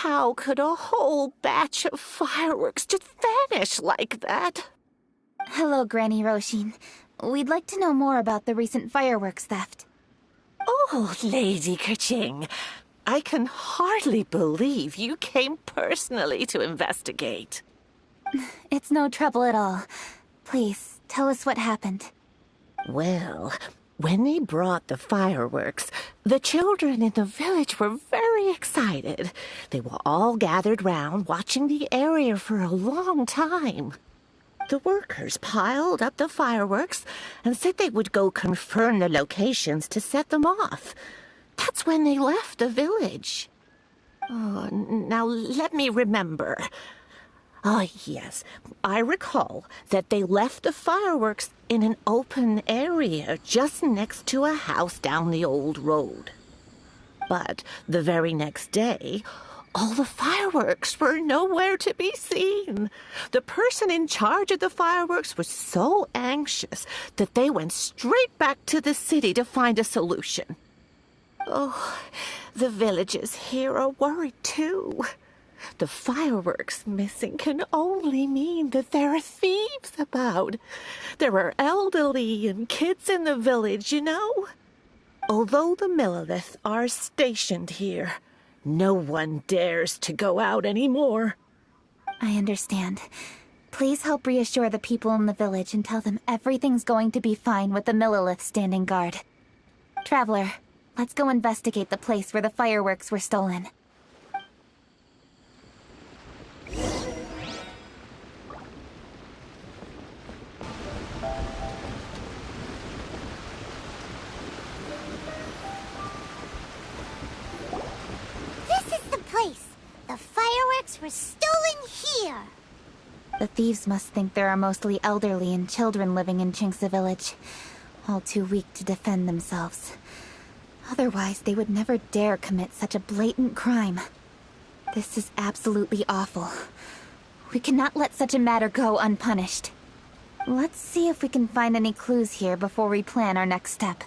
How could a whole batch of fireworks just vanish like that? Hello, Granny Roshin. We'd like to know more about the recent fireworks theft. Oh, Lady Keqing, I can hardly believe you came personally to investigate. It's no trouble at all. Please, tell us what happened. Well, when they brought the fireworks, the children in the village were very excited. They were all gathered round, watching the area for a long time. The workers piled up the fireworks and said they would go confirm the locations to set them off. That's when they left the village. Oh, now let me remember. Ah, yes, I recall that they left the fireworks in an open area just next to a house down the old road. But the very next day, all the fireworks were nowhere to be seen. The person in charge of the fireworks was so anxious that they went straight back to the city to find a solution. Oh, the villagers here are worried too. The fireworks missing can only mean that there are thieves about. There are elderly and kids in the village, you know. Although the Millelith are stationed here, no one dares to go out anymore. I understand. Please help reassure the people in the village and tell them everything's going to be fine with the Millelith standing guard. Traveler, let's go investigate the place where the fireworks were stolen. The fireworks were stolen here! The thieves must think there are mostly elderly and children living in Qingce village, all too weak to defend themselves. Otherwise, they would never dare commit such a blatant crime. This is absolutely awful. We cannot let such a matter go unpunished. Let's see if we can find any clues here before we plan our next step.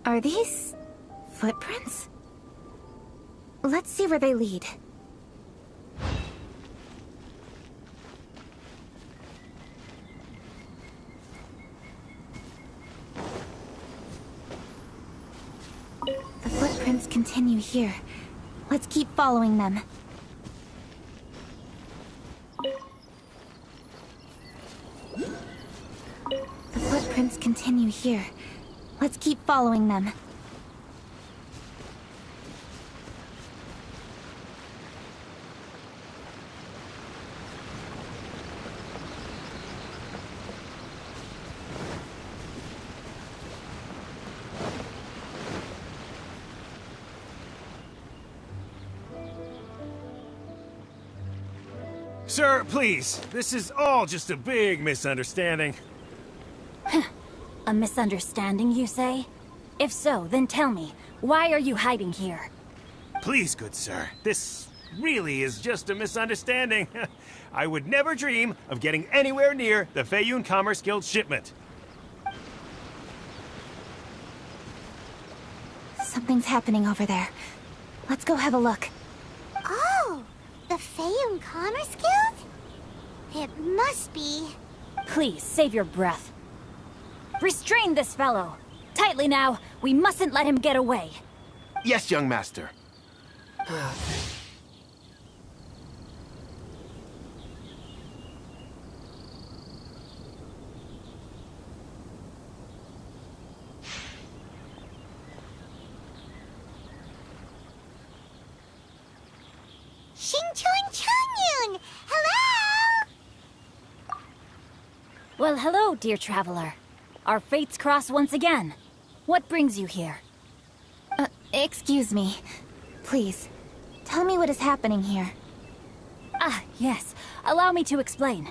Are these footprints? Let's see where they lead. The footprints continue here. Let's keep following them. The footprints continue here. Let's keep following them. Sir, please. This is all just a big misunderstanding. A misunderstanding, you say? If so, then tell me, why are you hiding here? Please, good sir. This really is just a misunderstanding. I would never dream of getting anywhere near the Feiyun Commerce Guild shipment. Something's happening over there. Let's go have a look. Oh, the Feiyun Commerce Guild? It must be... Please, save your breath. Restrain this fellow! Tightly now, we mustn't let him get away. Yes, young master. Chun-yun! Hello! Well, hello, dear traveler. Our fates cross once again. What brings you here? Excuse me. Please, tell me what is happening here. Ah, yes. Allow me to explain.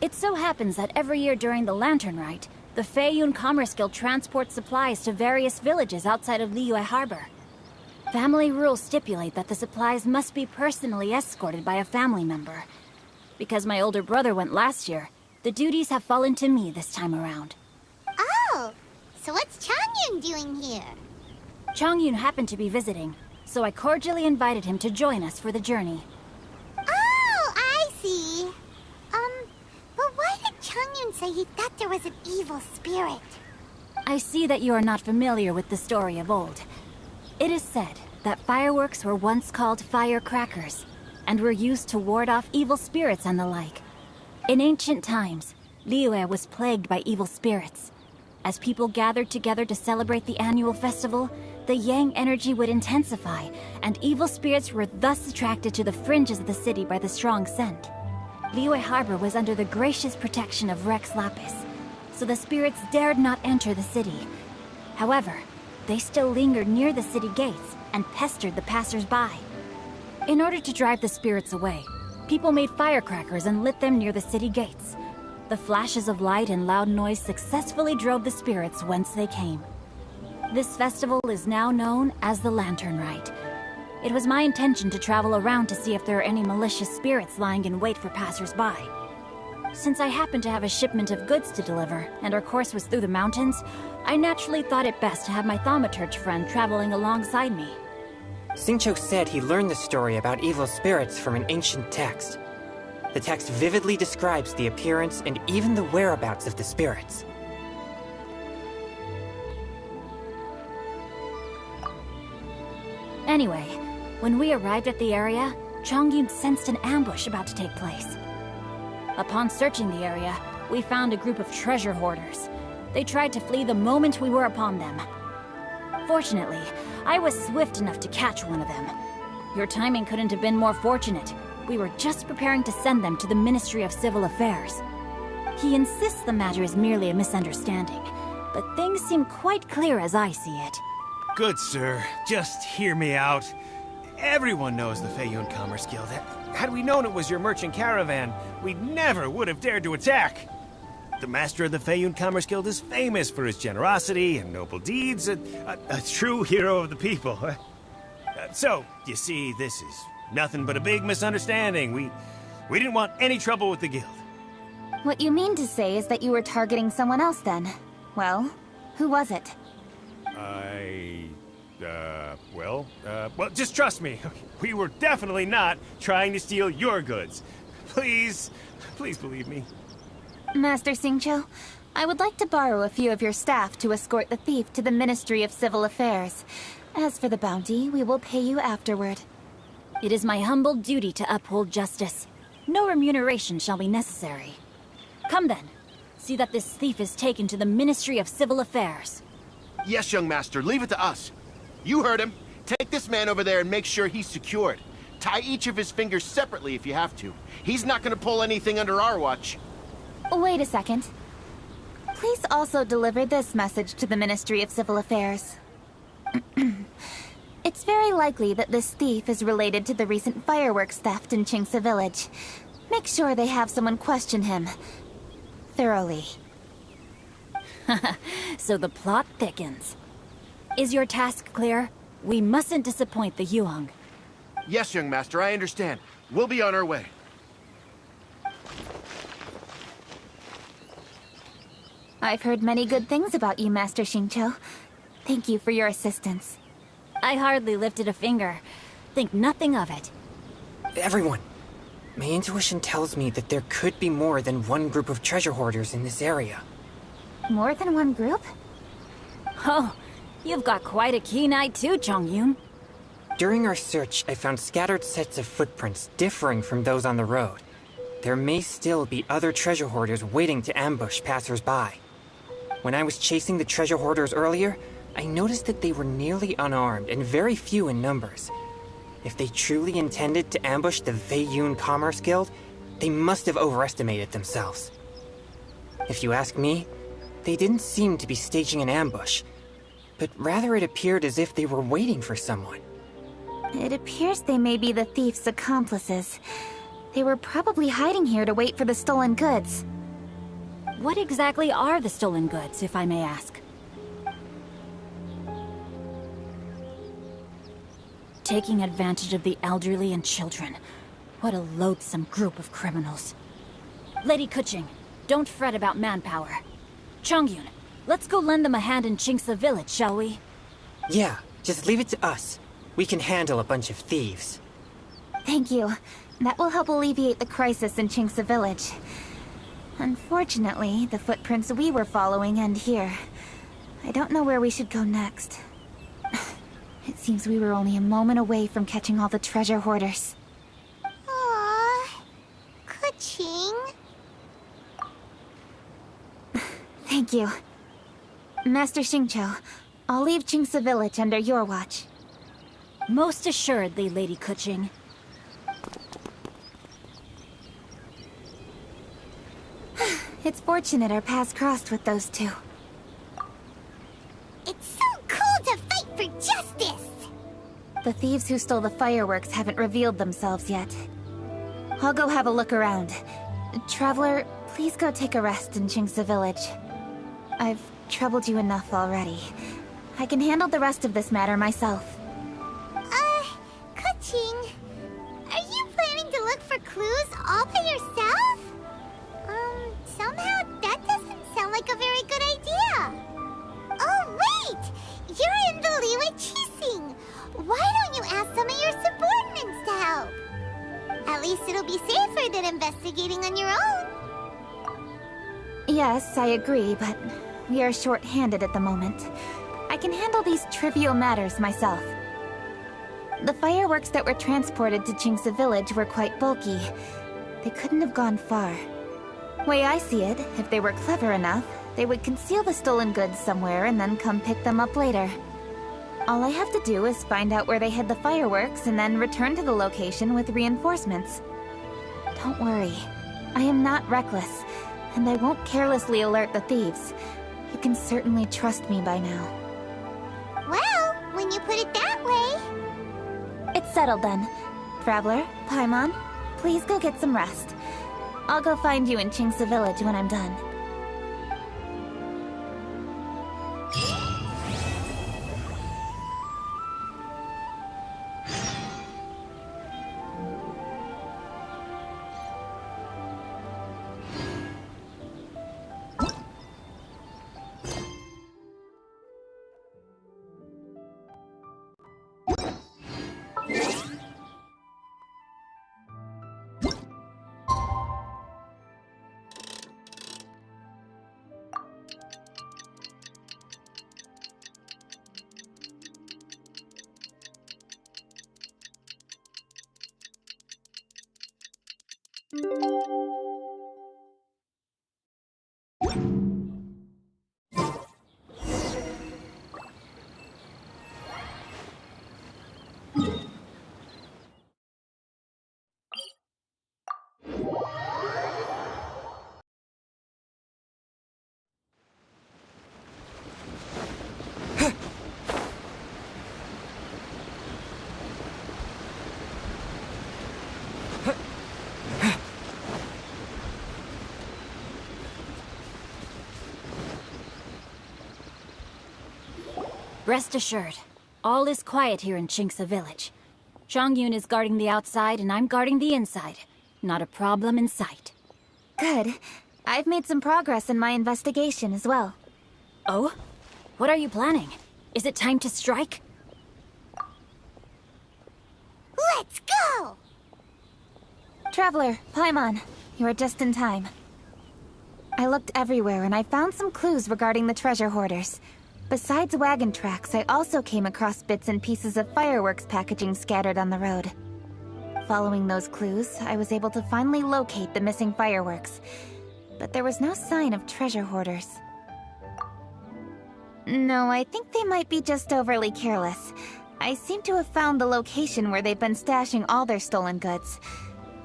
It so happens that every year during the Lantern Rite, the Feiyun Commerce Guild transports supplies to various villages outside of Liyue Harbor. Family rules stipulate that the supplies must be personally escorted by a family member. Because my older brother went last year, the duties have fallen to me this time around. Oh, so what's Changyun doing here? Changyun happened to be visiting, so I cordially invited him to join us for the journey. Oh, I see. But why did Changyun say he thought there was an evil spirit? I see that you are not familiar with the story of old. It is said that fireworks were once called firecrackers, and were used to ward off evil spirits and the like. In ancient times, Liyue was plagued by evil spirits. As people gathered together to celebrate the annual festival, the yang energy would intensify, and evil spirits were thus attracted to the fringes of the city by the strong scent. Liyue Harbor was under the gracious protection of Rex Lapis, so the spirits dared not enter the city. However, they still lingered near the city gates and pestered the passers-by. In order to drive the spirits away, people made firecrackers and lit them near the city gates. The flashes of light and loud noise successfully drove the spirits whence they came. This festival is now known as the Lantern Rite. It was my intention to travel around to see if there are any malicious spirits lying in wait for passers-by. Since I happened to have a shipment of goods to deliver, and our course was through the mountains, I naturally thought it best to have my thaumaturge friend traveling alongside me. Xingqiu said he learned the story about evil spirits from an ancient text. The text vividly describes the appearance and even the whereabouts of the spirits. Anyway, when we arrived at the area, Changyun sensed an ambush about to take place. Upon searching the area, we found a group of treasure hoarders. They tried to flee the moment we were upon them. Fortunately, I was swift enough to catch one of them. Your timing couldn't have been more fortunate. We were just preparing to send them to the Ministry of Civil Affairs. He insists the matter is merely a misunderstanding, but things seem quite clear as I see it. Good sir, just hear me out. Everyone knows the Feiyun Commerce Guild. Had we known it was your merchant caravan, we never would have dared to attack. The master of the Feiyun Commerce Guild is famous for his generosity and noble deeds, a true hero of the people. So, you see, this is nothing but a big misunderstanding. We didn't want any trouble with the guild. What you mean to say is that you were targeting someone else then? Well, who was it? Well, just trust me. We were definitely not trying to steal your goods. Please believe me. Master Xingqiu, I would like to borrow a few of your staff to escort the thief to the Ministry of Civil Affairs. As for the bounty, we will pay you afterward. It is my humble duty to uphold justice. No remuneration shall be necessary. Come then. See that this thief is taken to the Ministry of Civil Affairs. Yes, young master, leave it to us. You heard him. Take this man over there and make sure he's secured. Tie each of his fingers separately if you have to. He's not gonna pull anything under our watch. Wait a second. Please also deliver this message to the Ministry of Civil Affairs. It's very likely that this thief is related to the recent fireworks theft in Qingce Village. Make sure they have someone question him thoroughly. So the plot thickens. Is your task clear? We mustn't disappoint the Yuang. Yes, young master, I understand. We'll be on our way. I've heard many good things about you, Master Xingqiu. Thank you for your assistance. I hardly lifted a finger. Think nothing of it. Everyone, my intuition tells me that there could be more than one group of treasure hoarders in this area. More than one group? Oh, you've got quite a keen eye too, Changyun. During our search, I found scattered sets of footprints differing from those on the road. There may still be other treasure hoarders waiting to ambush passers-by. When I was chasing the treasure hoarders earlier, I noticed that they were nearly unarmed and very few in numbers. If they truly intended to ambush the Feiyun Commerce Guild, they must have overestimated themselves. If you ask me, they didn't seem to be staging an ambush, but rather it appeared as if they were waiting for someone. It appears they may be the thief's accomplices. They were probably hiding here to wait for the stolen goods. What exactly are the stolen goods, if I may ask? Taking advantage of the elderly and children. What a loathsome group of criminals. Lady Keqing, don't fret about manpower. Chongyun, let's go lend them a hand in Qingce village, shall we? Yeah, just leave it to us. We can handle a bunch of thieves. Thank you. That will help alleviate the crisis in Qingce village. Unfortunately, the footprints we were following end here. I don't know where we should go next. It seems we were only a moment away from catching all the treasure hoarders. Aww. Keqing. Thank you. Master Xingqiu, I'll leave Qingce village under your watch. Most assuredly, Lady Keqing. It's fortunate our paths crossed with those two. It's so cool to fight for justice! The thieves who stole the fireworks haven't revealed themselves yet. I'll go have a look around. Traveler, please go take a rest in Qingce village. I've troubled you enough already. I can handle the rest of this matter myself. Keqing, are you planning to look for clues all by yourself? Somehow that doesn't sound like a very good idea. Oh, wait! You're in the Liwei Qixing. Why don't you ask some of your subordinates to help? At least it'll be safer than investigating on your own. Yes, I agree, but we are short-handed at the moment. I can handle these trivial matters myself. The fireworks that were transported to Qingce village were quite bulky. They couldn't have gone far. Way I see it, if they were clever enough, they would conceal the stolen goods somewhere and then come pick them up later. All I have to do is find out where they hid the fireworks and then return to the location with reinforcements. Don't worry. I am not reckless, and I won't carelessly alert the thieves. You can certainly trust me by now. Well, when you put it that way... It's settled then. Traveler, Paimon, please go get some rest. I'll go find you in Qingce village when I'm done. Rest assured, all is quiet here in Qingce village. Chongyun is guarding the outside and I'm guarding the inside. Not a problem in sight. Good. I've made some progress in my investigation as well. Oh? What are you planning? Is it time to strike? Let's go! Traveler, Paimon, you are just in time. I looked everywhere and I found some clues regarding the treasure hoarders. Besides wagon tracks, I also came across bits and pieces of fireworks packaging scattered on the road. Following those clues, I was able to finally locate the missing fireworks. But there was no sign of treasure hoarders. No, I think they might be just overly careless. I seem to have found the location where they've been stashing all their stolen goods.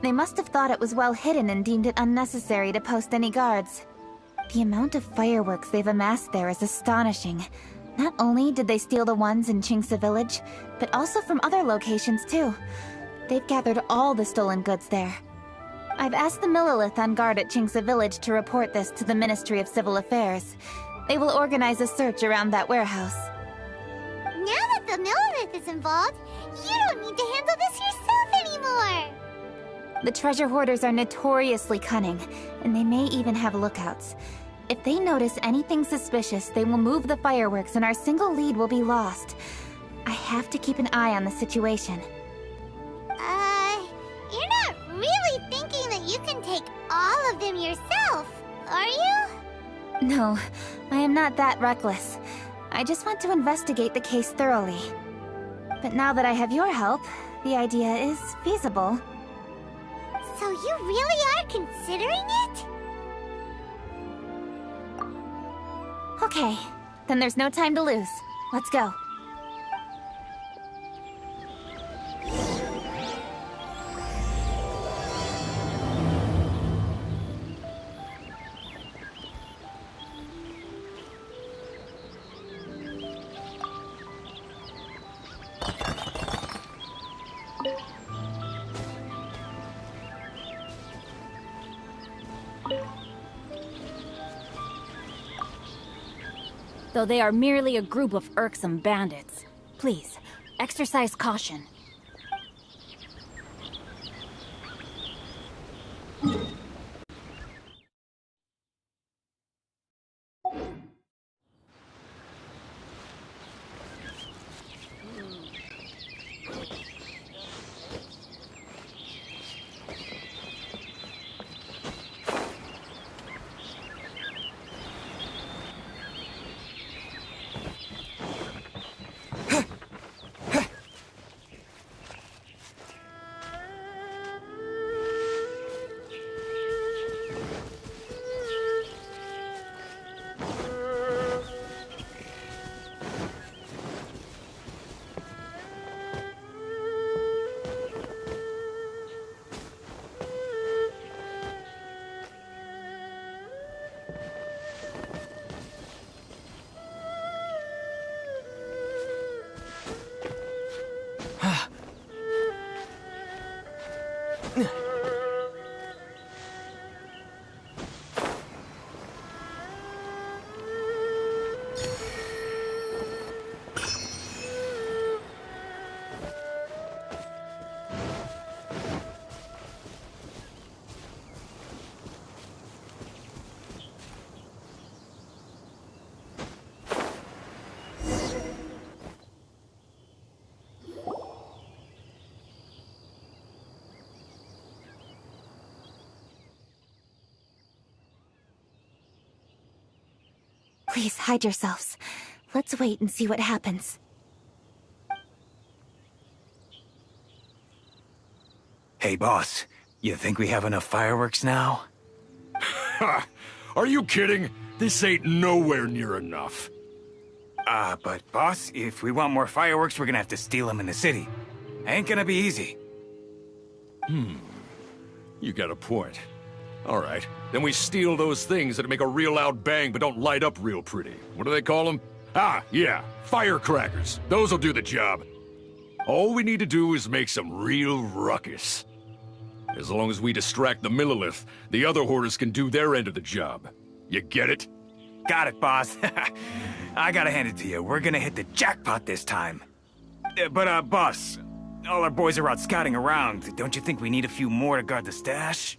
They must have thought it was well hidden and deemed it unnecessary to post any guards. The amount of fireworks they've amassed there is astonishing. Not only did they steal the ones in Qingce village, but also from other locations too. They've gathered all the stolen goods there. I've asked the Millelith on guard at Qingce village to report this to the Ministry of Civil Affairs. They will organize a search around that warehouse. Now that the Millelith is involved, you don't need to handle this yourself anymore! The treasure hoarders are notoriously cunning, and they may even have lookouts. If they notice anything suspicious, they will move the fireworks and our single lead will be lost. I have to keep an eye on the situation. You're not really thinking that you can take all of them yourself, are you? No, I am not that reckless. I just want to investigate the case thoroughly. But now that I have your help, the idea is feasible. So you really are considering it? Okay, then there's no time to lose. Let's go. Though they are merely a group of irksome bandits. Please, exercise caution. Please hide yourselves. Let's wait and see what happens. Hey, boss. You think we have enough fireworks now? Ha! Are you kidding? This ain't nowhere near enough. But boss, if we want more fireworks, we're gonna have to steal them in the city. Ain't gonna be easy. You got a point. All right, then we steal those things that make a real loud bang but don't light up real pretty. What do they call them? Ah, yeah, firecrackers. Those'll do the job. All we need to do is make some real ruckus. As long as we distract the Millelith, the other hoarders can do their end of the job. You get it? Got it, boss. I gotta hand it to you. We're gonna hit the jackpot this time. But, boss, all our boys are out scouting around. Don't you think we need a few more to guard the stash?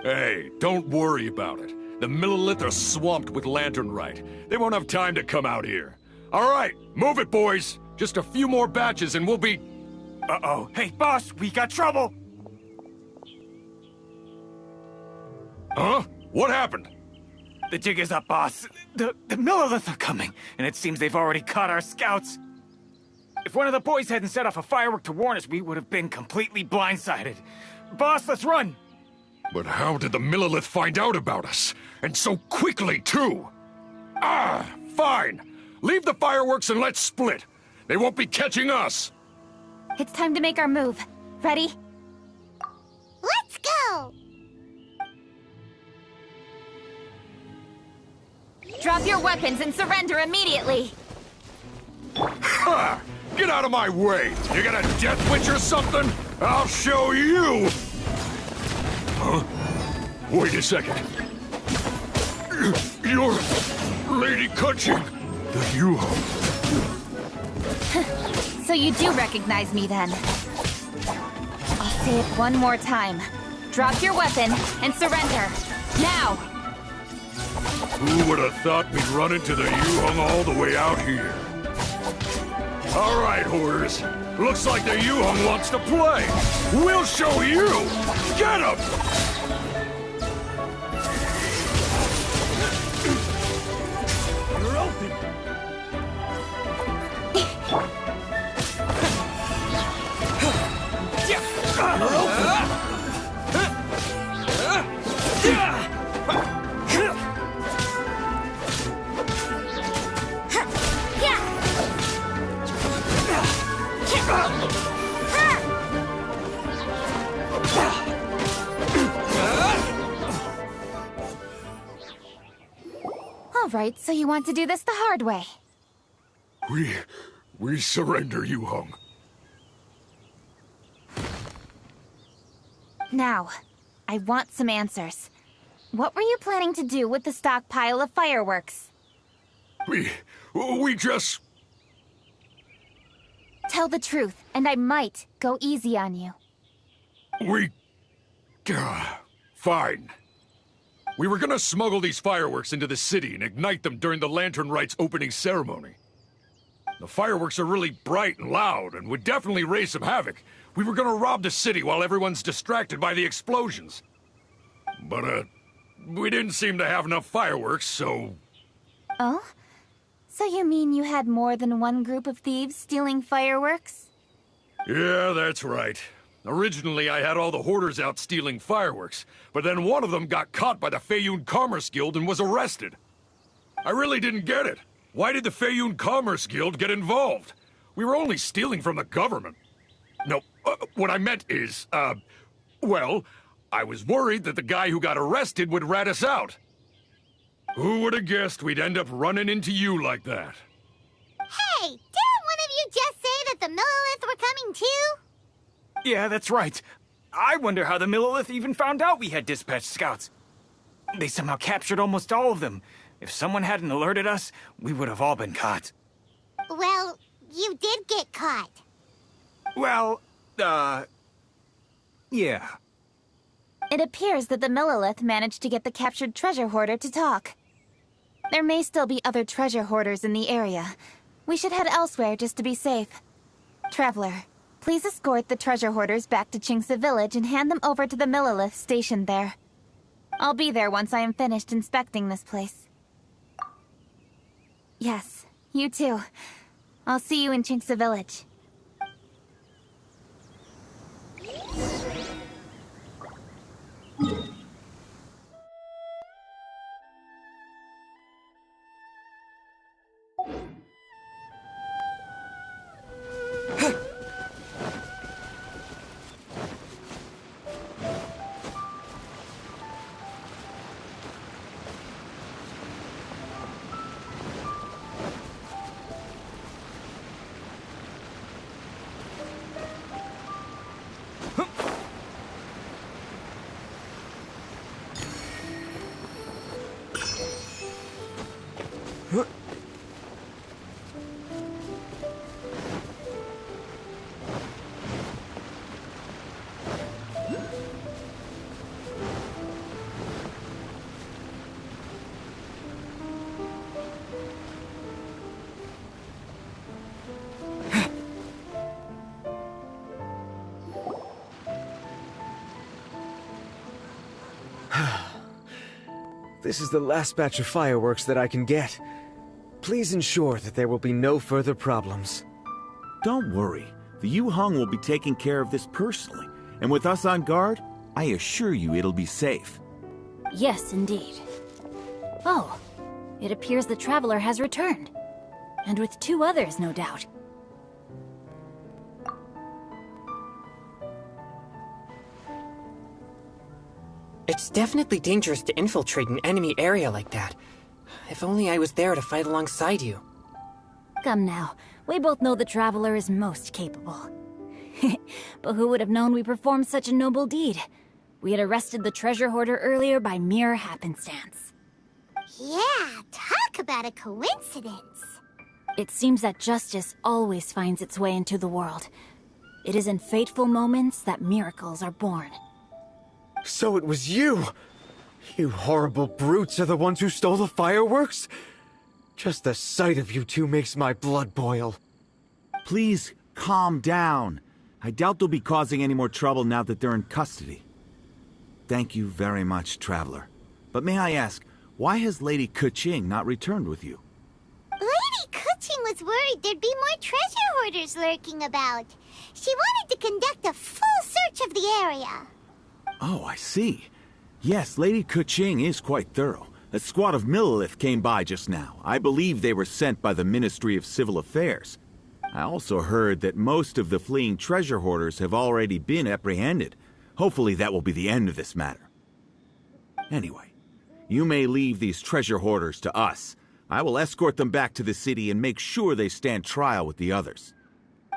Hey, don't worry about it. The Millelith are swamped with lanternite. They won't have time to come out here. All right, move it, boys. Just a few more batches and we'll be... Uh-oh. Hey, boss, we got trouble! Huh? What happened? The jig is up, boss. The Millelith are coming, and it seems they've already caught our scouts. If one of the boys hadn't set off a firework to warn us, we would have been completely blindsided. Boss, let's run! But how did the Millelith find out about us? And so quickly, too! Ah, fine! Leave the fireworks and let's split! They won't be catching us! It's time to make our move. Ready? Let's go! Drop your weapons and surrender immediately! Ha! Get out of my way! You got a death wish or something? I'll show you! Huh? Wait a second. You're Lady Keqing, the Yuho. So you do recognize me then? I'll say it one more time. Drop your weapon and surrender. Now! Who would have thought we'd run into the Yuhong all the way out here? All right, Hoarders. Looks like the Yuhong wants to play. We'll show you! Get him! You're open! All right, so you want to do this the hard way. We surrender, Yuhong. Now, I want some answers. What were you planning to do with the stockpile of fireworks? We just... Tell the truth, and I might go easy on you. Fine. We were gonna smuggle these fireworks into the city and ignite them during the Lantern Rite's opening ceremony. The fireworks are really bright and loud and would definitely raise some havoc. We were gonna rob the city while everyone's distracted by the explosions. But, we didn't seem to have enough fireworks, so... Oh? So you mean you had more than one group of thieves stealing fireworks? Yeah, that's right. Originally, I had all the hoarders out stealing fireworks, but then one of them got caught by the Feiyun Commerce Guild and was arrested. I really didn't get it. Why did the Feiyun Commerce Guild get involved? We were only stealing from the government. No, what I meant is, well, I was worried that the guy who got arrested would rat us out. Who would have guessed we'd end up running into you like that? Hey, didn't one of you just say that the Millilith were coming too? Yeah, that's right. I wonder how the Millilith even found out we had dispatched scouts. They somehow captured almost all of them. If someone hadn't alerted us, we would have all been caught. Well, you did get caught. Well, yeah. It appears that the Millilith managed to get the captured treasure hoarder to talk. There may still be other treasure hoarders in the area. We should head elsewhere just to be safe. Traveler, please escort the treasure hoarders back to Qingce Village and hand them over to the Millilith stationed there. I'll be there once I am finished inspecting this place. Yes, you too. I'll see you in Qingce Village. This is the last batch of fireworks that I can get. Please ensure that there will be no further problems. Don't worry. The Yuhong will be taking care of this personally. And with us on guard, I assure you it'll be safe. Yes, indeed. Oh, it appears the Traveler has returned. And with 2 others, no doubt. It's definitely dangerous to infiltrate an enemy area like that. If only I was there to fight alongside you. Come now, We both know the Traveler is most capable. But who would have known we performed such a noble deed? We had arrested the Treasure Hoarder earlier by mere happenstance. Yeah, talk about a coincidence. It seems that justice always finds its way into the world. It is in fateful moments that miracles are born. So it was you! You horrible brutes are the ones who stole the fireworks? Just the sight of you two makes my blood boil. Please, calm down. I doubt they'll be causing any more trouble now that they're in custody. Thank you very much, Traveler. But may I ask, why has Lady Keqing not returned with you? Lady Keqing was worried there'd be more treasure hoarders lurking about. She wanted to conduct a full search of the area. Oh, I see. Yes, Lady Keqing is quite thorough. A squad of Millelith came by just now. I believe they were sent by the Ministry of Civil Affairs. I also heard that most of the fleeing treasure hoarders have already been apprehended. Hopefully that will be the end of this matter. Anyway, you may leave these treasure hoarders to us. I will escort them back to the city and make sure they stand trial with the others.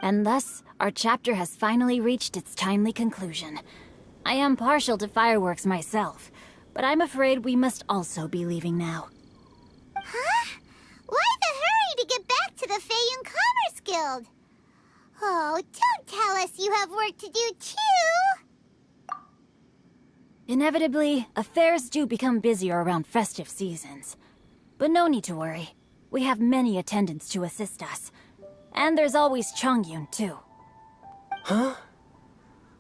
And thus, our chapter has finally reached its timely conclusion. I am partial to fireworks myself, but I'm afraid we must also be leaving now. Huh? Why the hurry to get back to the Feiyun Commerce Guild? Oh, don't tell us you have work to do too! Inevitably, affairs do become busier around festive seasons. But no need to worry. We have many attendants to assist us. And there's always Chongyun, too. Huh?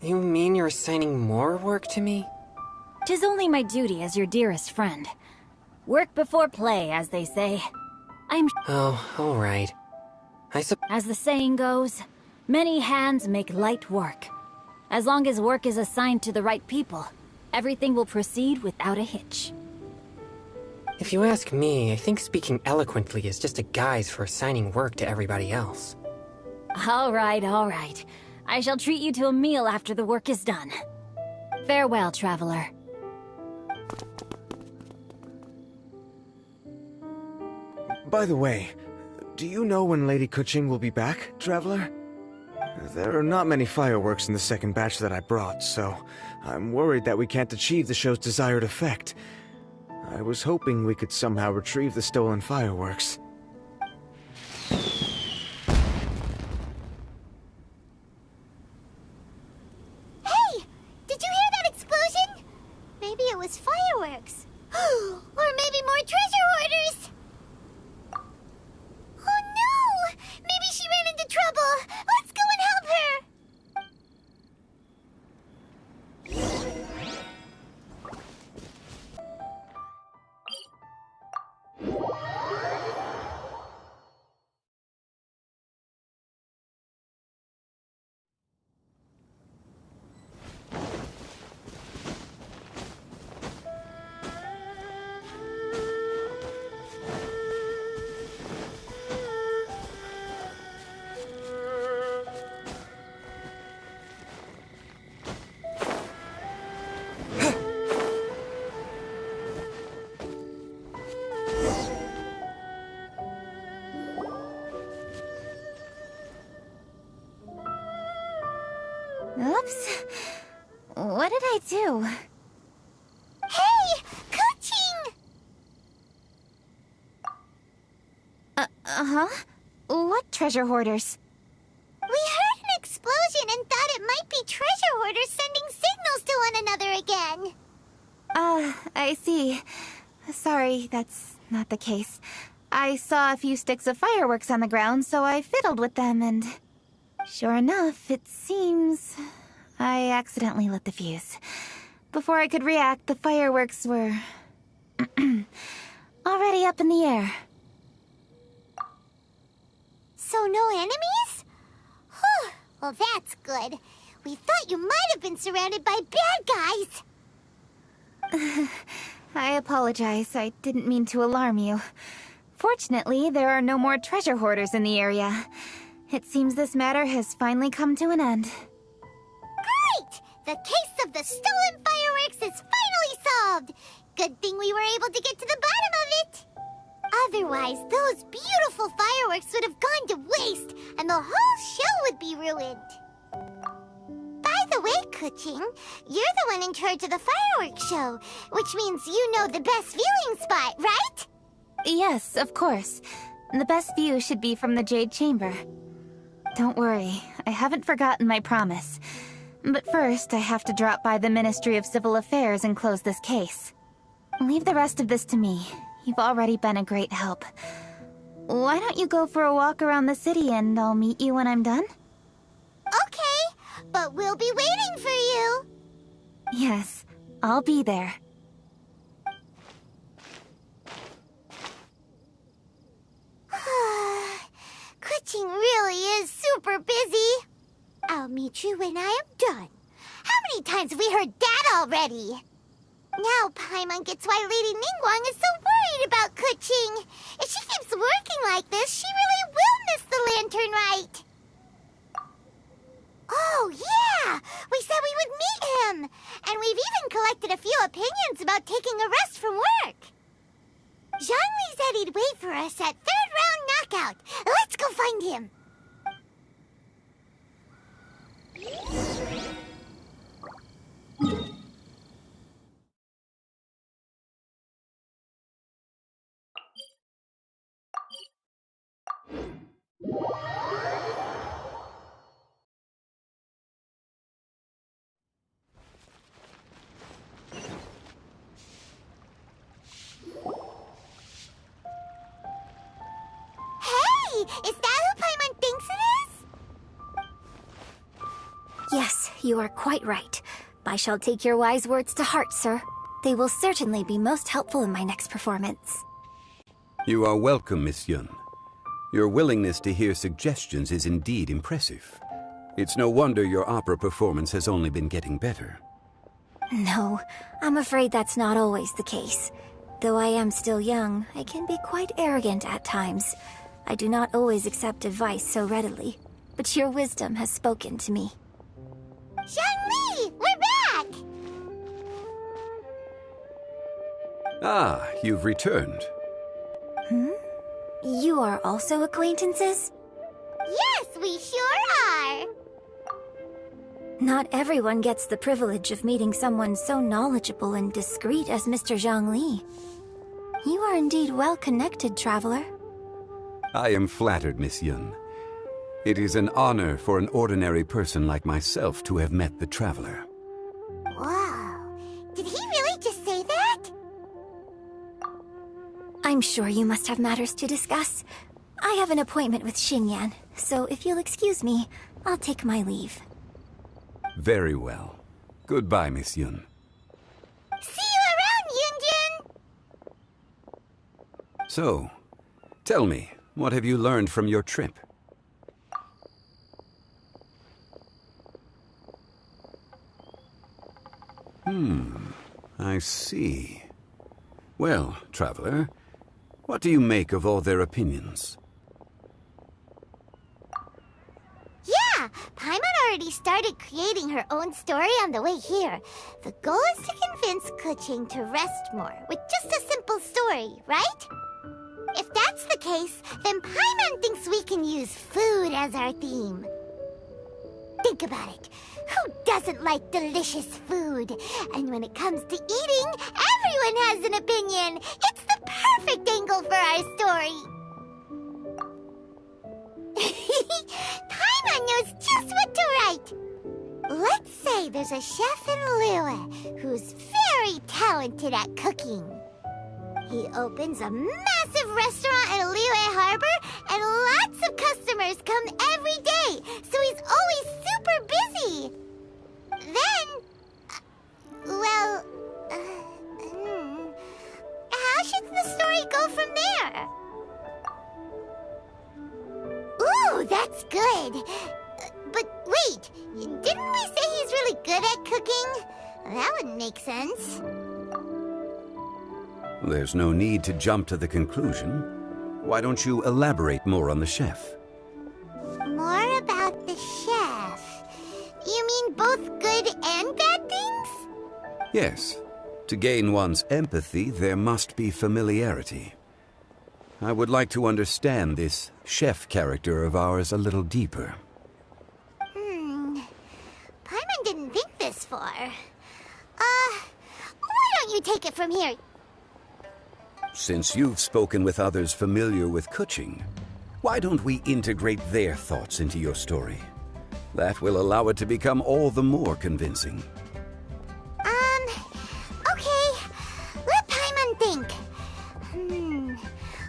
You mean you're assigning more work to me? 'Tis only my duty as your dearest friend. Work before play, as they say. Oh, alright. As the saying goes, many hands make light work. As long as work is assigned to the right people, everything will proceed without a hitch. If you ask me, I think speaking eloquently is just a guise for assigning work to everybody else. All right. I shall treat you to a meal after the work is done. Farewell, traveler. By the way, do you know when Lady Keqing will be back, Traveler? There are not many fireworks in the second batch that I brought, so I'm worried that we can't achieve the show's desired effect. I was hoping we could somehow retrieve the stolen fireworks. Hey! Did you hear that explosion? Maybe it was fireworks. Or maybe more treasure hoarders! Oh no! Maybe she ran into trouble! Let's go and help her! Oops. What did I do? Hey! Keqing! Uh-huh? What treasure hoarders? We heard an explosion and thought it might be treasure hoarders sending signals to one another again. I see. Sorry, that's not the case. I saw a few sticks of fireworks on the ground, so I fiddled with them and... Sure enough, it seems... I accidentally lit the fuse. Before I could react, the fireworks were... already up in the air. So no enemies? Whew, well that's good. We thought you might have been surrounded by bad guys. I apologize. I didn't mean to alarm you. Fortunately, there are no more treasure hoarders in the area. It seems this matter has finally come to an end. Great! The case of the stolen fireworks is finally solved! Good thing we were able to get to the bottom of it! Otherwise, those beautiful fireworks would have gone to waste, and the whole show would be ruined. By the way, Keqing, you're the one in charge of the fireworks show, which means you know the best viewing spot, right? Yes, of course. The best view should be from the Jade Chamber. Don't worry, I haven't forgotten my promise. But first, I have to drop by the Ministry of Civil Affairs and close this case. Leave the rest of this to me. You've already been a great help. Why don't you go for a walk around the city and I'll meet you when I'm done? Okay, but we'll be waiting for you. Yes, I'll be there. Keqing really is super busy. I'll meet you when I am done. How many times have we heard that already? Now Paimon gets why Lady Ningguang is so worried about Keqing. If she keeps working like this, she really will miss the Lantern Rite. Oh, yeah! We said we would meet him! And we've even collected a few opinions about taking a rest from work. Zhongli said he'd wait for us at 3rd round knockout. Let's go find him. Is that who Paimon thinks it is? Yes, you are quite right. I shall take your wise words to heart, sir. They will certainly be most helpful in my next performance. You are welcome, Miss Yun. Your willingness to hear suggestions is indeed impressive. It's no wonder your opera performance has only been getting better. No, I'm afraid that's not always the case. Though I am still young, I can be quite arrogant at times. I do not always accept advice so readily, but your wisdom has spoken to me. Zhongli, we're back! Ah, you've returned. You are also acquaintances? Yes, we sure are! Not everyone gets the privilege of meeting someone so knowledgeable and discreet as Mr. Zhongli. You are indeed well-connected, traveler. I am flattered, Miss Yun. It is an honor for an ordinary person like myself to have met the traveler. Wow. Did he really just say that? I'm sure you must have matters to discuss. I have an appointment with Xingyan, so if you'll excuse me, I'll take my leave. Very well. Goodbye, Miss Yun. See you around, Yunjin! So, tell me, what have you learned from your trip? I see. Well, traveler, what do you make of all their opinions? Yeah, Paimon already started creating her own story on the way here. The goal is to convince Keqing to rest more with just a simple story, right? If that's the case, then Paimon thinks we can use food as our theme. Think about it. Who doesn't like delicious food? And when it comes to eating, everyone has an opinion. It's the perfect angle for our story. Paimon knows just what to write. Let's say there's a chef in Liyue who's very talented at cooking. He opens a massive restaurant in Liyue Harbor, and lots of customers come every day, so he's always super busy. Then, how should the story go from there? Ooh, that's good. But wait, didn't we say he's really good at cooking? That wouldn't make sense. There's no need to jump to the conclusion. Why don't you elaborate more on the chef? More about the chef. You mean both good and bad things? Yes. To gain one's empathy, there must be familiarity. I would like to understand this chef character of ours a little deeper. Paimon didn't think this far. Why don't you take it from here? Since you've spoken with others familiar with Keqing, why don't we integrate their thoughts into your story? That will allow it to become all the more convincing. Okay. Let Paimon think.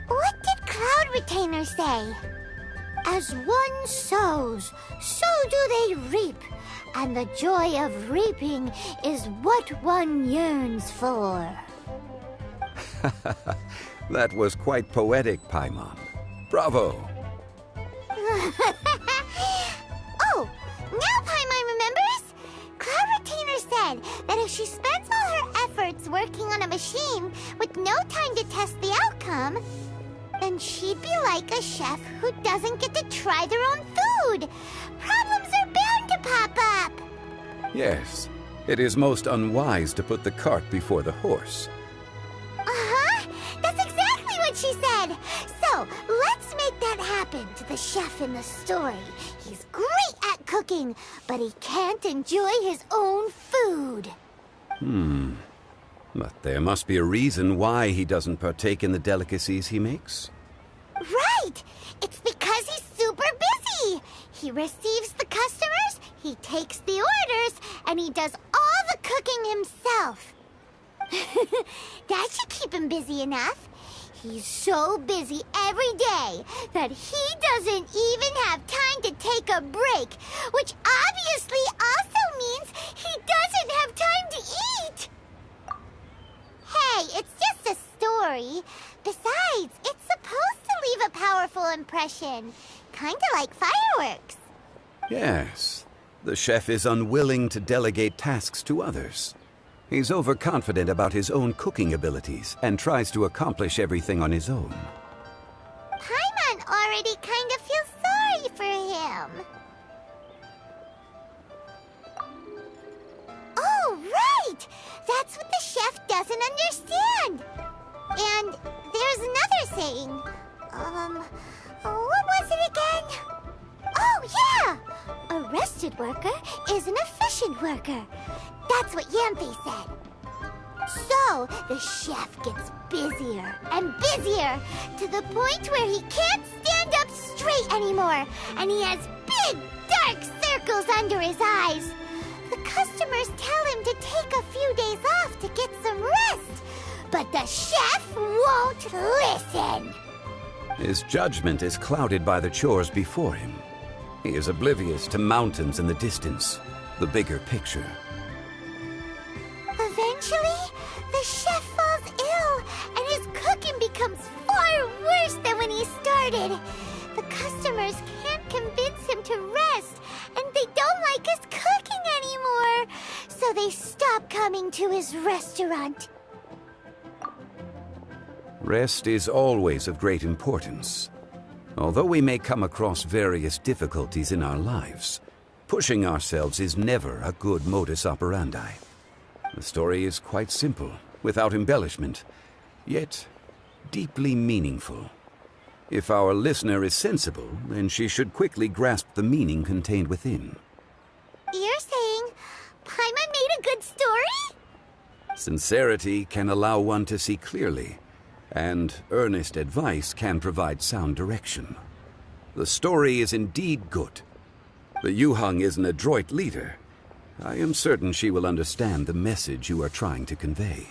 What did Cloud Retainer say? As one sows, so do they reap. And the joy of reaping is what one yearns for. That was quite poetic, Paimon. Bravo! Oh, now Paimon remembers? Cloud Retainer said that if she spends all her efforts working on a machine with no time to test the outcome, then she'd be like a chef who doesn't get to try their own food. Problems are bound to pop up. Yes, it is most unwise to put the cart before the horse. That's exactly what she said. So, let's make that happen to the chef in the story. He's great at cooking, but he can't enjoy his own food. But there must be a reason why he doesn't partake in the delicacies he makes. Right! It's because he's super busy. He receives the customers, he takes the orders, and he does all the cooking himself. That should keep him busy enough. He's so busy every day that he doesn't even have time to take a break, which obviously also means he doesn't have time to eat. Hey, it's just a story. Besides, it's supposed to leave a powerful impression, kinda like fireworks. Yes, the chef is unwilling to delegate tasks to others. He's overconfident about his own cooking abilities and tries to accomplish everything on his own. Paimon already kind of feels sorry for him. Oh, right! That's what the chef doesn't understand. And there's another saying. What was it again? Oh, yeah! A rested worker is an efficient worker. That's what Yamfe said. So, the chef gets busier and busier to the point where he can't stand up straight anymore, and he has big, dark circles under his eyes. The customers tell him to take a few days off to get some rest, but the chef won't listen. His judgment is clouded by the chores before him. He is oblivious to mountains in the distance, the bigger picture. Eventually, the chef falls ill, and his cooking becomes far worse than when he started. The customers can't convince him to rest, and they don't like his cooking anymore, so they stop coming to his restaurant. Rest is always of great importance. Although we may come across various difficulties in our lives, pushing ourselves is never a good modus operandi. The story is quite simple, without embellishment, yet deeply meaningful. If our listener is sensible, then she should quickly grasp the meaning contained within. You're saying Paimon made a good story? Sincerity can allow one to see clearly, and earnest advice can provide sound direction. The story is indeed good. The Yuhang is an adroit leader. I am certain she will understand the message you are trying to convey.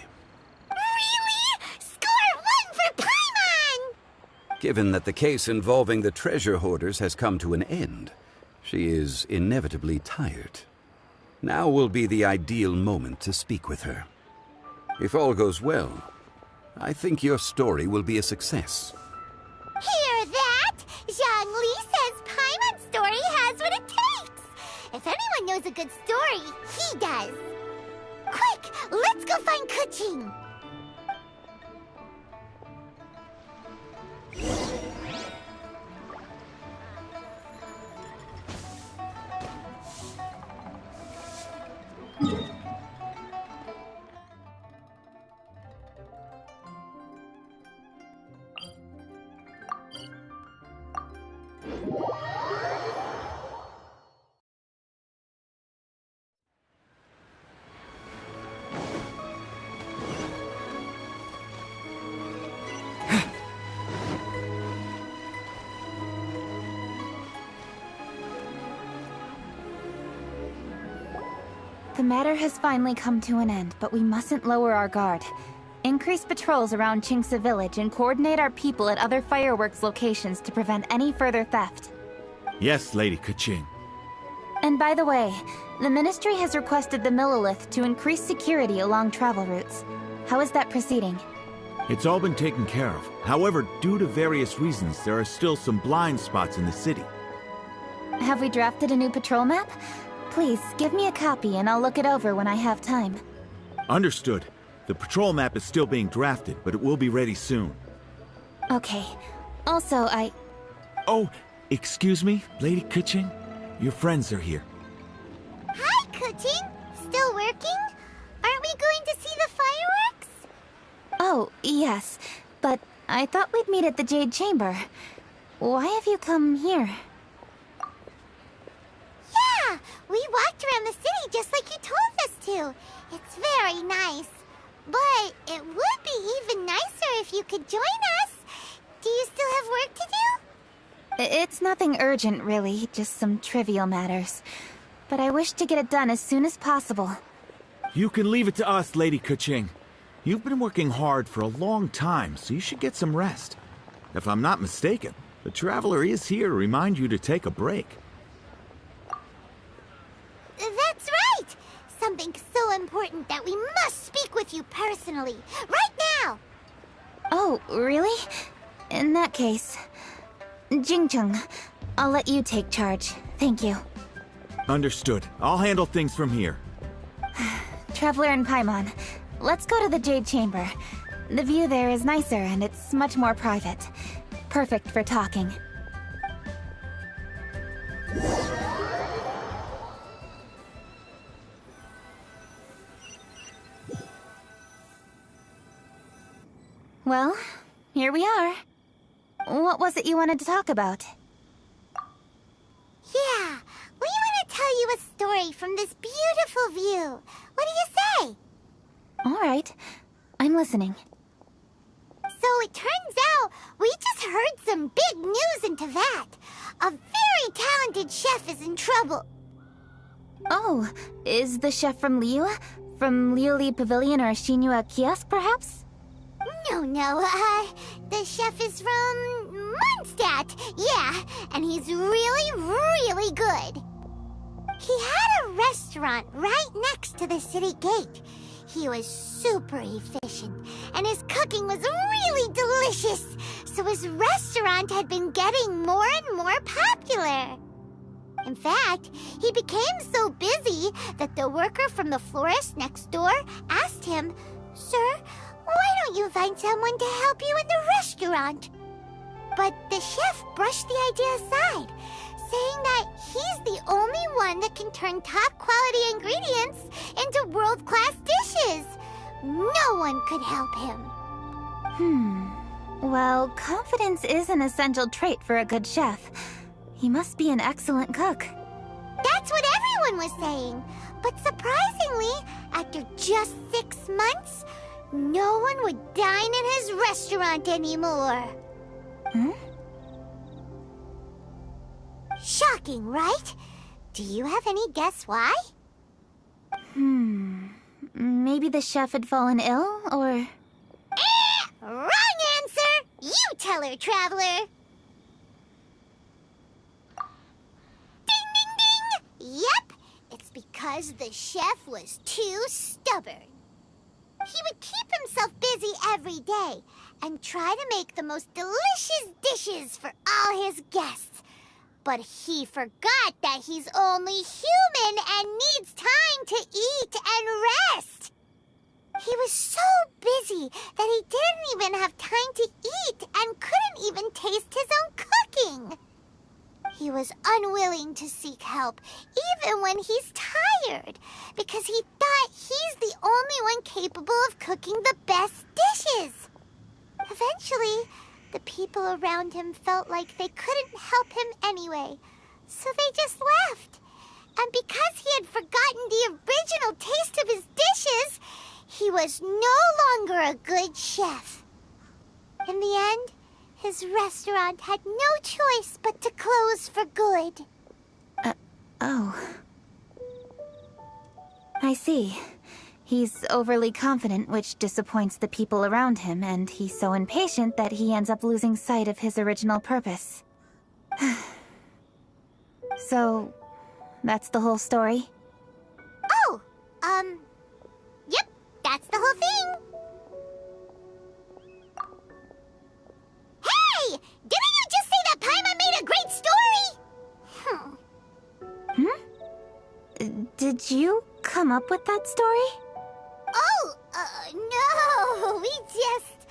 Really? Score 1 for Paimon! Given that the case involving the treasure hoarders has come to an end, she is inevitably tired. Now will be the ideal moment to speak with her. If all goes well, I think your story will be a success. Hear that? Zhang Li says Paimon's story has what it takes. If anyone knows a good story, he does. Quick, let's go find Keqing. The matter has finally come to an end, but we mustn't lower our guard. Increase patrols around Qingce Village and coordinate our people at other fireworks locations to prevent any further theft. Yes, Lady Keqing. And by the way, the Ministry has requested the Millelith to increase security along travel routes. How is that proceeding? It's all been taken care of. However, due to various reasons, there are still some blind spots in the city. Have we drafted a new patrol map? Please, give me a copy and I'll look it over when I have time. Understood. The patrol map is still being drafted, but it will be ready soon. Okay. Also, Oh, excuse me, Lady Keqing? Your friends are here. Hi, Keqing. Still working? Aren't we going to see the fireworks? Oh, yes. But I thought we'd meet at the Jade Chamber. Why have you come here? Yeah, we walked around the city just like you told us to. It's very nice. But it would be even nicer if you could join us. Do you still have work to do? It's nothing urgent, really. Just some trivial matters. But I wish to get it done as soon as possible. You can leave it to us, Lady Keqing. You've been working hard for a long time, so you should get some rest. If I'm not mistaken, the Traveler is here to remind you to take a break. That's right! Something so important that we must speak with you personally. Right now! Oh, really? In that case... Jingcheng, I'll let you take charge. Thank you. Understood. I'll handle things from here. Traveler and Paimon, let's go to the Jade Chamber. The view there is nicer and it's much more private. Perfect for talking. Well, here we are. What was it you wanted to talk about? Yeah, we want to tell you a story from this beautiful view. What do you say? All right, I'm listening. So it turns out we just heard some big news into that. A very talented chef is in trouble. Oh, is the chef from Liu? From Liuli Pavilion or Shinua Kiosk, perhaps? No, the chef is from Mondstadt, yeah, and he's really good. He had a restaurant right next to the city gate. He was super efficient, and his cooking was really delicious, so his restaurant had been getting more and more popular. In fact, he became so busy that the worker from the florist next door asked him, "Sir, why don't you find someone to help you in the restaurant?" But the chef brushed the idea aside, saying that he's the only one that can turn top-quality ingredients into world-class dishes. No one could help him. Well, confidence is an essential trait for a good chef. He must be an excellent cook. That's what everyone was saying. But surprisingly, after just 6 months, no one would dine in his restaurant anymore. Shocking, right? Do you have any guess why? Maybe the chef had fallen ill, or... Wrong answer! You tell her, Traveler! Ding, ding, ding! Yep, it's because the chef was too stubborn. He would keep himself busy every day and try to make the most delicious dishes for all his guests. But he forgot that he's only human and needs time to eat and rest. He was so busy that he didn't even have time to eat and couldn't even taste his own cooking. He was unwilling to seek help, even when he's tired, because he thought he's the only one capable of cooking the best dishes. Eventually, the people around him felt like they couldn't help him anyway, so they just left. And because he had forgotten the original taste of his dishes, he was no longer a good chef. In the end, his restaurant had no choice but to close for good. Oh. I see. He's overly confident, which disappoints the people around him, and he's so impatient that he ends up losing sight of his original purpose. So, that's the whole story? Oh, yep, that's the whole thing. Hey! Didn't you just say that Paimon made a great story? Did you come up with that story? Oh, no, we just,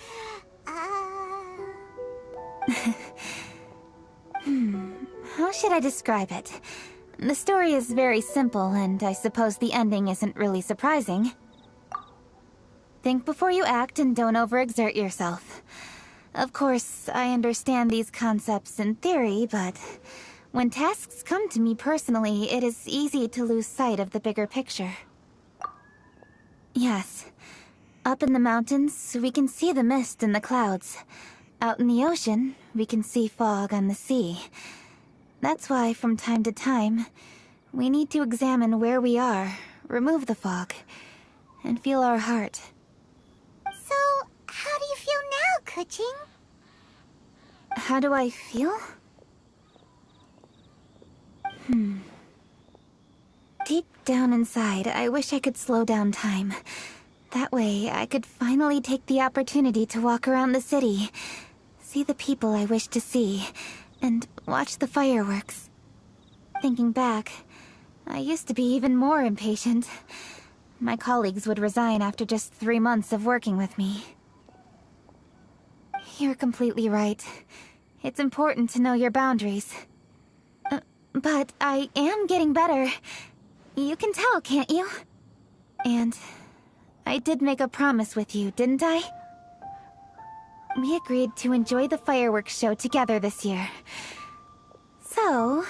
How should I describe it? The story is very simple, and I suppose the ending isn't really surprising. Think before you act and don't overexert yourself. Of course, I understand these concepts in theory, but when tasks come to me personally, it is easy to lose sight of the bigger picture. Yes. Up in the mountains, we can see the mist and the clouds. Out in the ocean, we can see fog on the sea. That's why, from time to time, we need to examine where we are, remove the fog, and feel our heart. So, how do you feel now, Keqing? How do I feel? Deep down inside, I wish I could slow down time. That way, I could finally take the opportunity to walk around the city, see the people I wish to see, and watch the fireworks. Thinking back, I used to be even more impatient. My colleagues would resign after just 3 months of working with me. You're completely right. It's important to know your boundaries. But I am getting better. You can tell, can't you? And I did make a promise with you, didn't I? We agreed to enjoy the fireworks show together this year. So...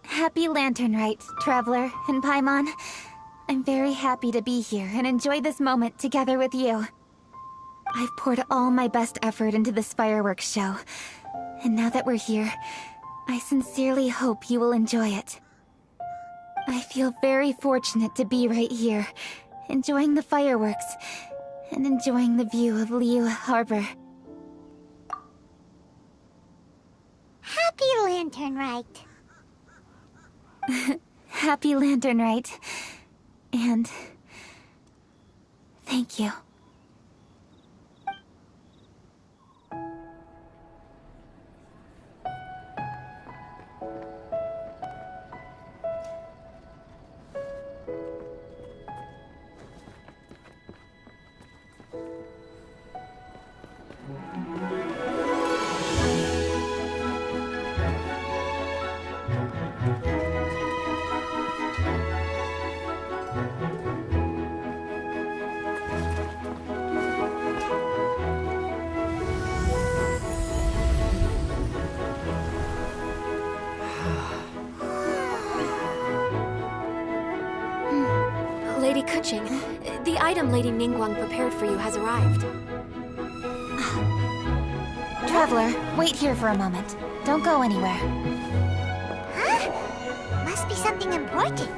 Happy Lantern Rite, Traveler and Paimon. I'm very happy to be here and enjoy this moment together with you. I've poured all my best effort into this fireworks show. And now that we're here, I sincerely hope you will enjoy it. I feel very fortunate to be right here, enjoying the fireworks, and enjoying the view of Liyue Harbor. Happy Lantern Rite. Happy Lantern Rite. And... thank you. Lady Keqing, the item Lady Ningguang prepared for you has arrived. Traveler, wait here for a moment. Don't go anywhere. Huh? Must be something important.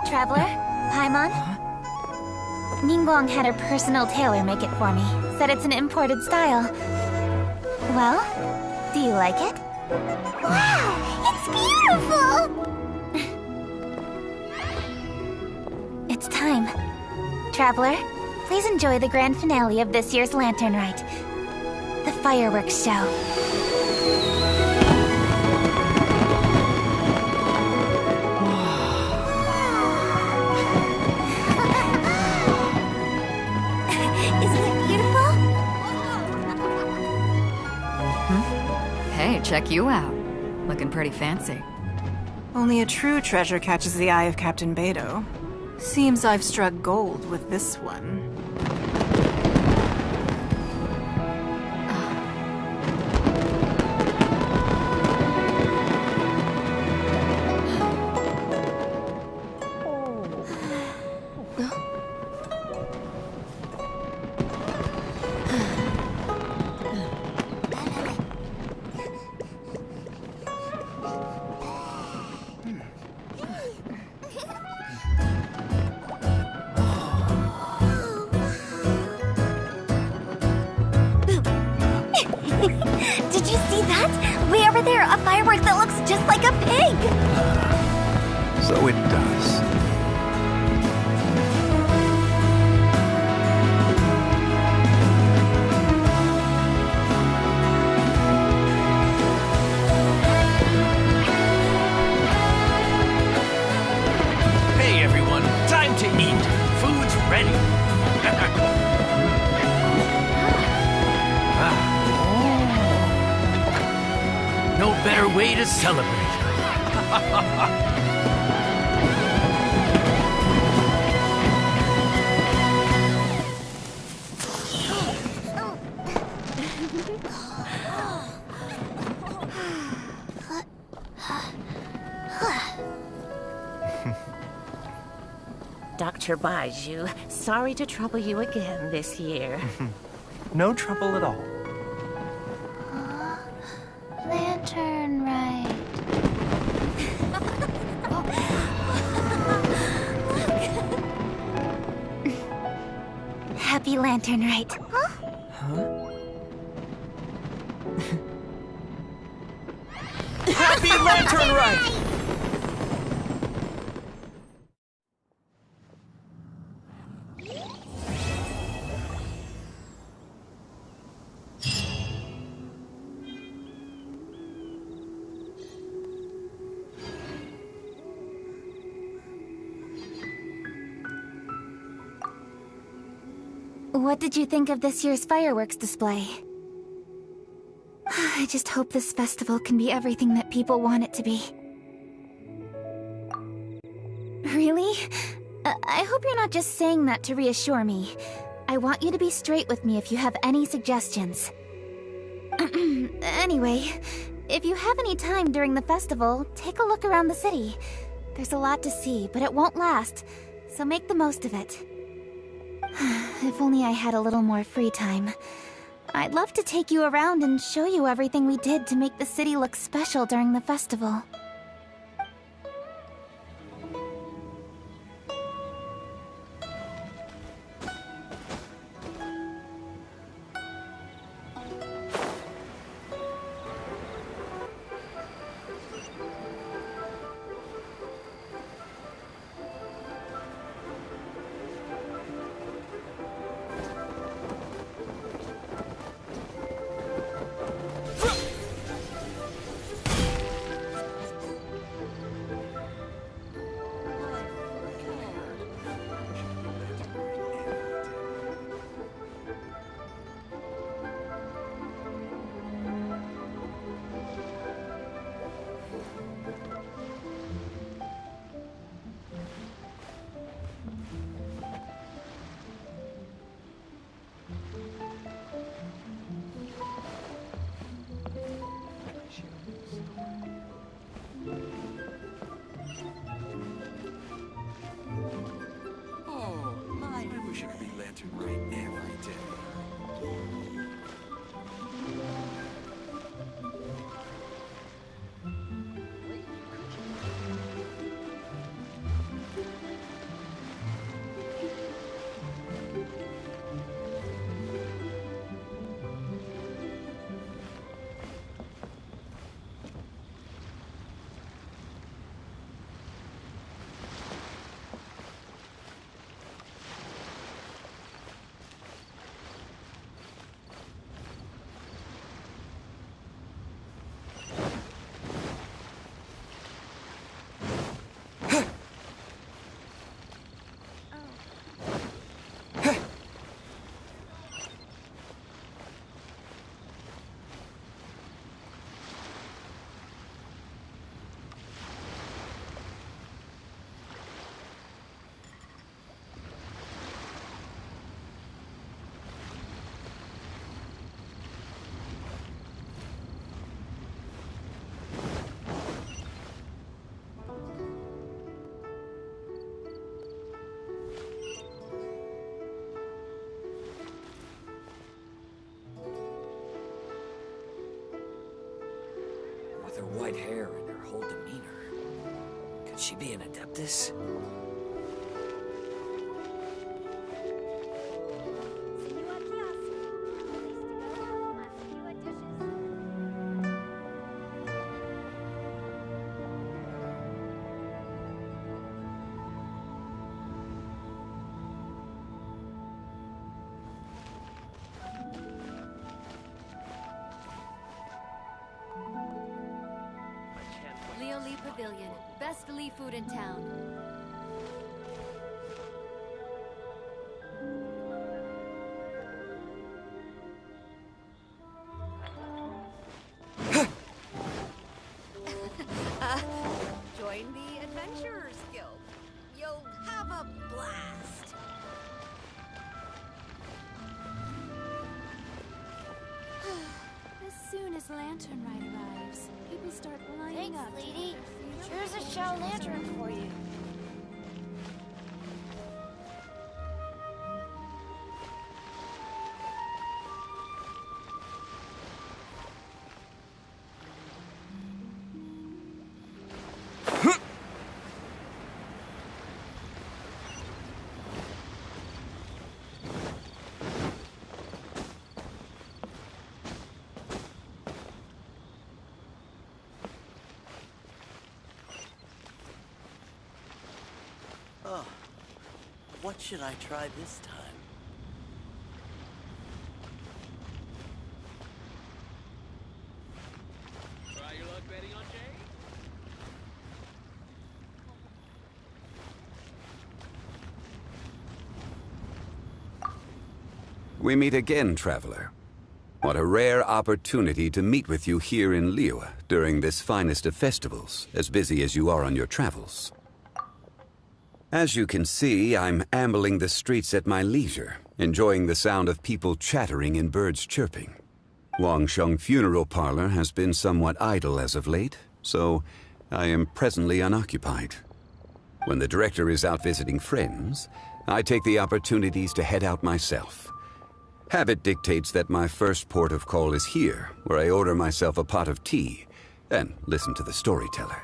Traveler? Paimon? Ningguang had her personal tailor make it for me. Said it's an imported style. Well, do you like it? Wow! It's beautiful! It's time. Traveler, please enjoy the grand finale of this year's Lantern Rite. The fireworks show. Hey, check you out. Looking pretty fancy. Only a true treasure catches the eye of Captain Beidou. Seems I've struck gold with this one. Did you see that? Way over there, a firework that looks just like a pig! So it does. Hey everyone, time to eat. Food's ready. No better way to celebrate. Dr. Baiju, sorry to trouble you again this year. No trouble at all. Lantern right. Happy Lantern right. Happy Lantern Rite! What did you think of this year's fireworks display? I just hope this festival can be everything that people want it to be. Really? I hope you're not just saying that to reassure me. I want you to be straight with me if you have any suggestions. Anyway, if you have any time during the festival, take a look around the city. There's a lot to see, but it won't last, so make the most of it. If only I had a little more free time. I'd love to take you around and show you everything we did to make the city look special during the festival. her white hair and her whole demeanor. Could she be an Adeptus? Pavilion. Best Lee food in town. Join the Adventurers Guild. You'll have a blast. As soon as Lantern Rite arrives, people start lining up. Thanks, lady. Here's a shell lantern for you. Oh, what should I try this time? Try your luck betting on Jay? We meet again, traveler. What a rare opportunity to meet with you here in Liyue during this finest of festivals, as busy as you are on your travels. As you can see, I'm ambling the streets at my leisure, enjoying the sound of people chattering and birds chirping. Wangsheng Funeral Parlor has been somewhat idle as of late, so I am presently unoccupied. When the director is out visiting friends, I take the opportunities to head out myself. Habit dictates that my first port of call is here, where I order myself a pot of tea and listen to the storyteller.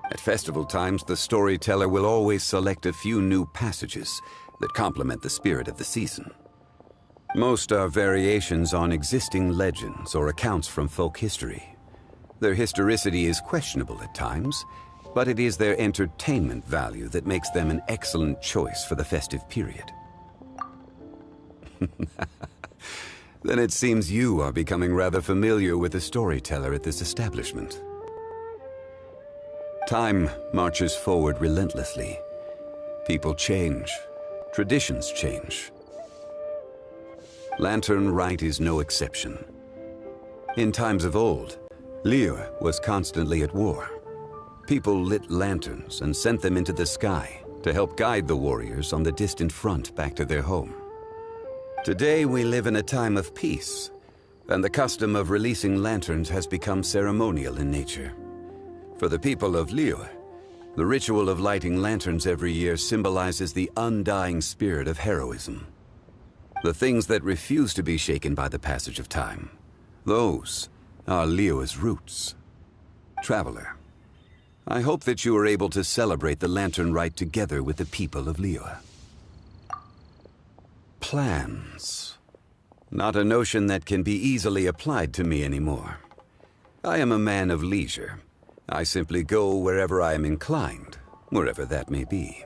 At festival times, the storyteller will always select a few new passages that complement the spirit of the season. Most are variations on existing legends or accounts from folk history. Their historicity is questionable at times, but it is their entertainment value that makes them an excellent choice for the festive period. Then it seems you are becoming rather familiar with the storyteller at this establishment. Time marches forward relentlessly. People change. Traditions change. Lantern Rite is no exception. In times of old, Liyue was constantly at war. People lit lanterns and sent them into the sky to help guide the warriors on the distant front back to their home. Today we live in a time of peace, and the custom of releasing lanterns has become ceremonial in nature. For the people of Liyue, the ritual of lighting lanterns every year symbolizes the undying spirit of heroism. The things that refuse to be shaken by the passage of time, those are Liyue's roots. Traveler, I hope that you are able to celebrate the Lantern Rite together with the people of Liyue. Plans. Not a notion that can be easily applied to me anymore. I am a man of leisure. I simply go wherever I am inclined, wherever that may be.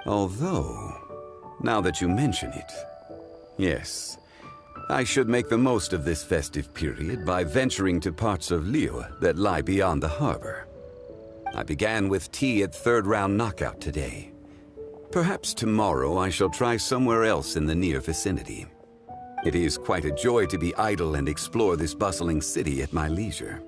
Although, now that you mention it, yes, I should make the most of this festive period by venturing to parts of Liyue that lie beyond the harbor. I began with tea at third round knockout today. Perhaps tomorrow I shall try somewhere else in the near vicinity. It is quite a joy to be idle and explore this bustling city at my leisure.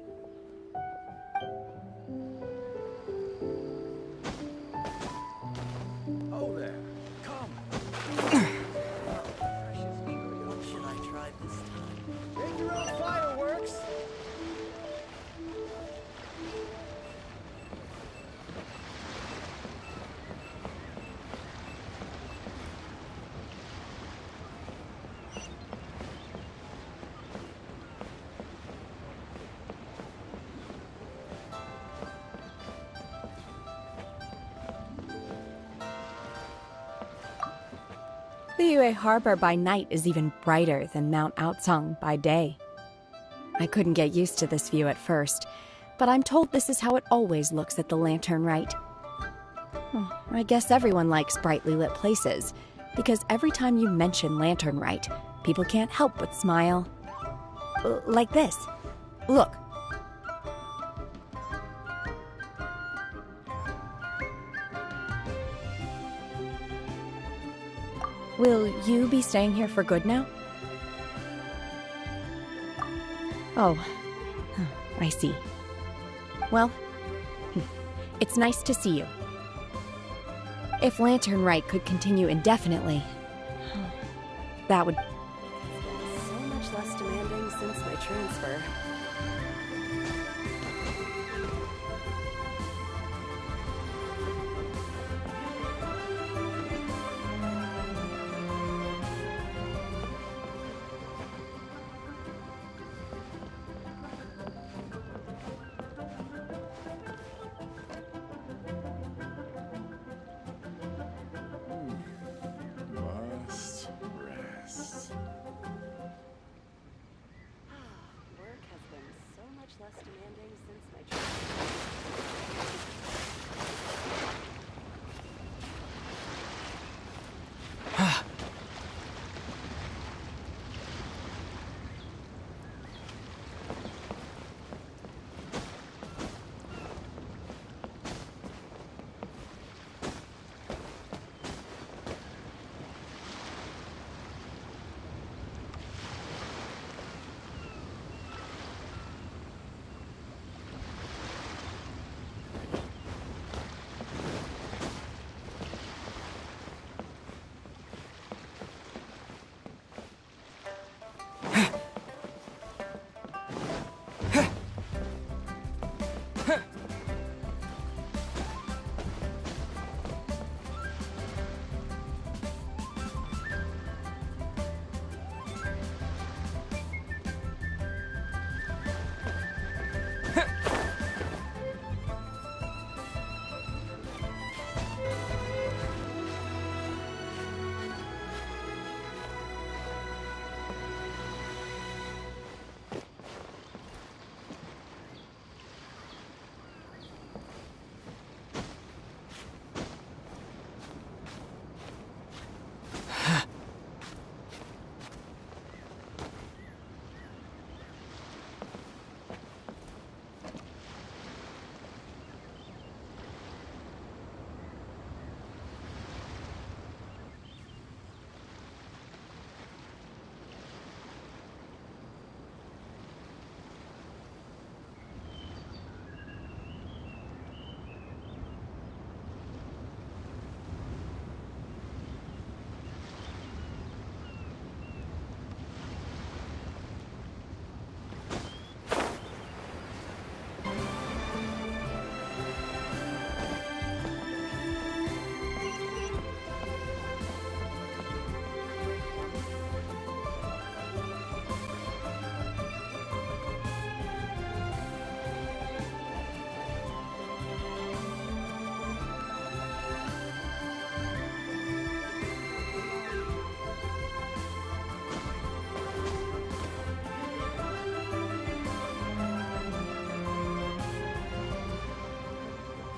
Liyue Harbor by night is even brighter than Mount Aocang by day. I couldn't get used to this view at first, but I'm told this is how it always looks at the Lantern Rite. I guess everyone likes brightly lit places, because every time you mention Lantern Rite, people can't help but smile. Like this. Look. Will you be staying here for good now? Oh, I see. Well, it's nice to see you. If Lantern Rite could continue indefinitely, that would... So much less demanding since my transfer.